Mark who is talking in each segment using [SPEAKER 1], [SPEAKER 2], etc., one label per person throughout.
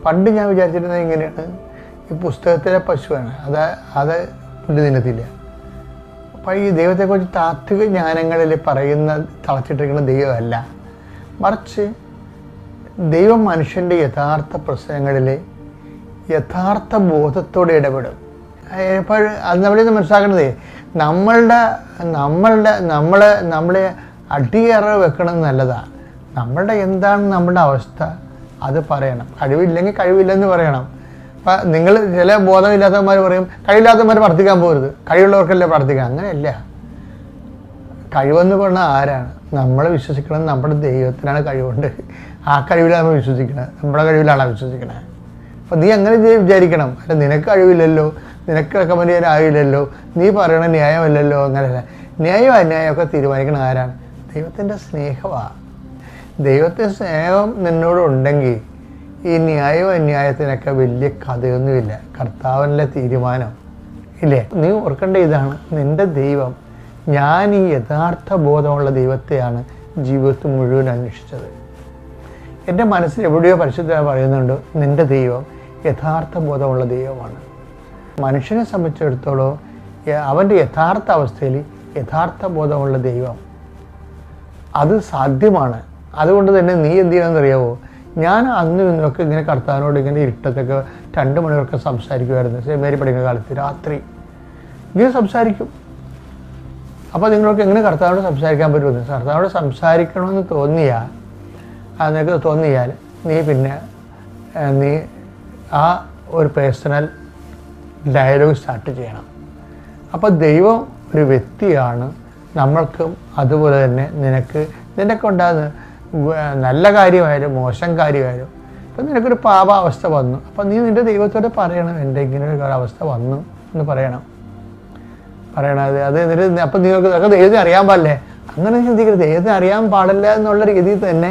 [SPEAKER 1] പണ്ട് ഞാൻ വിചാരിച്ചിരുന്നത് ഇങ്ങനെയാണ്, ഈ പുസ്തകത്തിലെ പശുവാണ്, അത് പുല്ല് തിന്നത്തില്ല. അപ്പോൾ ഈ ദൈവത്തെക്കുറിച്ച് താത്വിക ജ്ഞാനങ്ങളിൽ പറയുന്ന തളച്ചിട്ടിരിക്കുന്ന ദൈവമല്ല, മറിച്ച് ദൈവം മനുഷ്യൻ്റെ യഥാർത്ഥ പ്രശ്നങ്ങളിൽ യഥാർത്ഥ ബോധത്തോടെ ഇടപെടും. അപ്പോൾ അത് നമ്മളിന്ന് മനസ്സിലാക്കേണ്ടത് നമ്മളെ അടിയേറെ വെക്കണമെന്ന് നല്ലതാണ്. നമ്മളുടെ എന്താണ് നമ്മുടെ അവസ്ഥ അത് പറയണം. കഴിവില്ലെങ്കിൽ കഴിവില്ലെന്ന് പറയണം. അപ്പം നിങ്ങൾ ചില ബോധമില്ലാത്തവന്മാർ പറയും കഴിവില്ലാത്തവന്മാർ പ്രാർത്ഥിക്കാൻ പോകരുത്, കഴിവുള്ളവർക്കല്ലേ പ്രാർത്ഥിക്കാം. അങ്ങനെയല്ല. കഴിവെന്ന് പറഞ്ഞാൽ ആരാണ്? നമ്മൾ വിശ്വസിക്കണം നമ്മുടെ ദൈവത്തിനാണ് കഴിവുണ്ട്. ആ കഴിവിലാണ് നമ്മൾ വിശ്വസിക്കുന്നത്, നമ്മുടെ കഴിവിലാണ് വിശ്വസിക്കുന്നത്. അപ്പം നീ അങ്ങനെ വിചാരിക്കണം. അല്ല നിനക്ക് കഴിവില്ലല്ലോ, നിനക്ക് റെക്കമെൻഡ് ചെയ്യാൻ ആവില്ലല്ലോ, നീ പറയണ ന്യായമല്ലല്ലോ. അങ്ങനെയല്ല. ന്യായം അന്യായമൊക്കെ തീരുമാനിക്കണ ആരാണ്? ദൈവത്തിൻ്റെ സ്നേഹമാണ്. ദൈവത്തിൻ്റെ സ്നേഹം നിന്നോടുണ്ടെങ്കിൽ ഈ ന്യായവും അന്യായത്തിനൊക്കെ വലിയ കഥയൊന്നുമില്ല. കർത്താവിൻ്റെ തീരുമാനം ഇല്ലേ? നീ ഓർക്കേണ്ട ഇതാണ്, നിൻ്റെ ദൈവം, ഞാൻ ഈ യഥാർത്ഥ ബോധമുള്ള ദൈവത്തെയാണ് ജീവിതത്തിൽ മുഴുവൻ അന്വേഷിച്ചത്. എൻ്റെ മനസ്സിൽ എവിടെയോ പരിശുദ്ധമായി പറയുന്നുണ്ട്, നിൻ്റെ ദൈവം യഥാർത്ഥ ബോധമുള്ള ദൈവമാണ്. മനുഷ്യനെ സംബന്ധിച്ചിടത്തോളം അവൻ്റെ യഥാർത്ഥ അവസ്ഥയിൽ യഥാർത്ഥ ബോധമുള്ള ദൈവം അത് സാധ്യമാണ്. അതുകൊണ്ട് തന്നെ നീ എന്ത് ചെയ്യണമെന്നറിയാവോ? ഞാൻ അന്ന് ഇന്നൊക്കെ ഇങ്ങനെ കർത്താവിനോട് ഇങ്ങനെ ഇരുട്ടത്തൊക്കെ 2 മണിവരെയൊക്കെ സംസാരിക്കുമായിരുന്നു. സെമിനാരി പഠിക്കുന്ന കാലത്ത് രാത്രി ഇങ്ങനെ സംസാരിക്കും. അപ്പോൾ നിങ്ങൾക്ക് എങ്ങനെ കർത്താവിനോട് സംസാരിക്കാൻ പറ്റുമെന്ന്? കർത്താവിനോട് സംസാരിക്കണമെന്ന് നിനക്ക് തോന്നിയാൽ നീ ആ ഒരു പേഴ്സണൽ ഡയലോഗ് സ്റ്റാർട്ട് ചെയ്യണം. അപ്പോൾ ദൈവം ഒരു വ്യക്തിയാണ്, നമ്മൾക്കും അതുപോലെ തന്നെ നിനക്ക് ഉണ്ടാകുന്ന നല്ല കാര്യമായാലും മോശം കാര്യമായാലും. ഇപ്പം നിനക്കൊരു പാപാവസ്ഥ വന്നു, അപ്പം നീ നിൻ്റെ ദൈവത്തോട് പറയണം, എൻ്റെ ഇങ്ങനെ ഒരു അവസ്ഥ വന്നു എന്ന് പറയണം. അത് എന്നിട്ട് അപ്പം നിങ്ങൾക്ക് ദൈവത്തിന് അറിയാൻ പാടില്ലേ? അങ്ങനെ ചിന്തിക്കരുത്. ദൈവത്തിന് അറിയാൻ പാടില്ല എന്നുള്ള രീതിയിൽ തന്നെ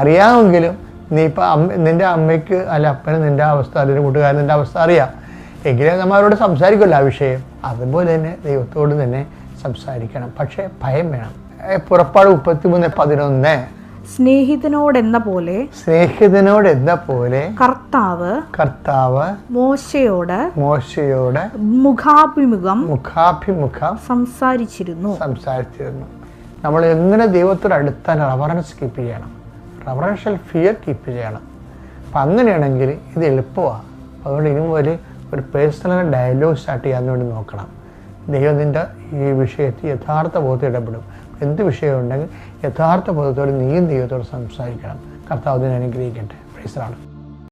[SPEAKER 1] അറിയാമെങ്കിലും നീ ഇപ്പം നിൻ്റെ അമ്മയ്ക്ക് അല്ല അപ്പന് നിൻ്റെ അവസ്ഥ, അല്ലെങ്കിൽ കൂട്ടുകാരൻ നിൻ്റെ അവസ്ഥ അറിയാം എങ്കിലേ നമ്മൾ അവരോട് സംസാരിക്കുമല്ലോ ആ വിഷയം. അതുപോലെ തന്നെ ദൈവത്തോട് തന്നെ സംസാരിക്കണം. പക്ഷേ ഭയം വേണം. പുറപ്പാട് 33:11
[SPEAKER 2] സ്നേഹിതനോടെന്ന പോലെ കർത്താവ് മോശയോട് മുഖാഭിമുഖം സംസാരിച്ചിരുന്നു.
[SPEAKER 1] നമ്മൾ എങ്ങനെ ദൈവത്തോട് അടുത്താൽ റവറൻസ് കീപ്പ് ചെയ്യണം, റവറൻഷ്യൽ ഫിയർ കീപ്പ് ചെയ്യണം. അപ്പം അങ്ങനെയാണെങ്കിൽ ഇത് എളുപ്പമാണ്. അതുകൊണ്ട് ഇനി മുതൽ ഒരു പേഴ്സണൽ ഡയലോഗ് സ്റ്റാർട്ട് ചെയ്യാൻ വേണ്ടി നോക്കണം. ദൈവത്തിൻ്റെ ഈ വിഷയത്തിൽ യഥാർത്ഥ ബോധത്തിൽ ഇടപെടും. എന്ത് വിഷയമുണ്ടെങ്കിൽ യഥാർത്ഥ ബോധത്തോടെ നീയും ദൈവത്തോട് സംസാരിക്കണം. കർത്താവ് അതിനെ അനുഗ്രഹിക്കട്ടെ. Praise the Lord.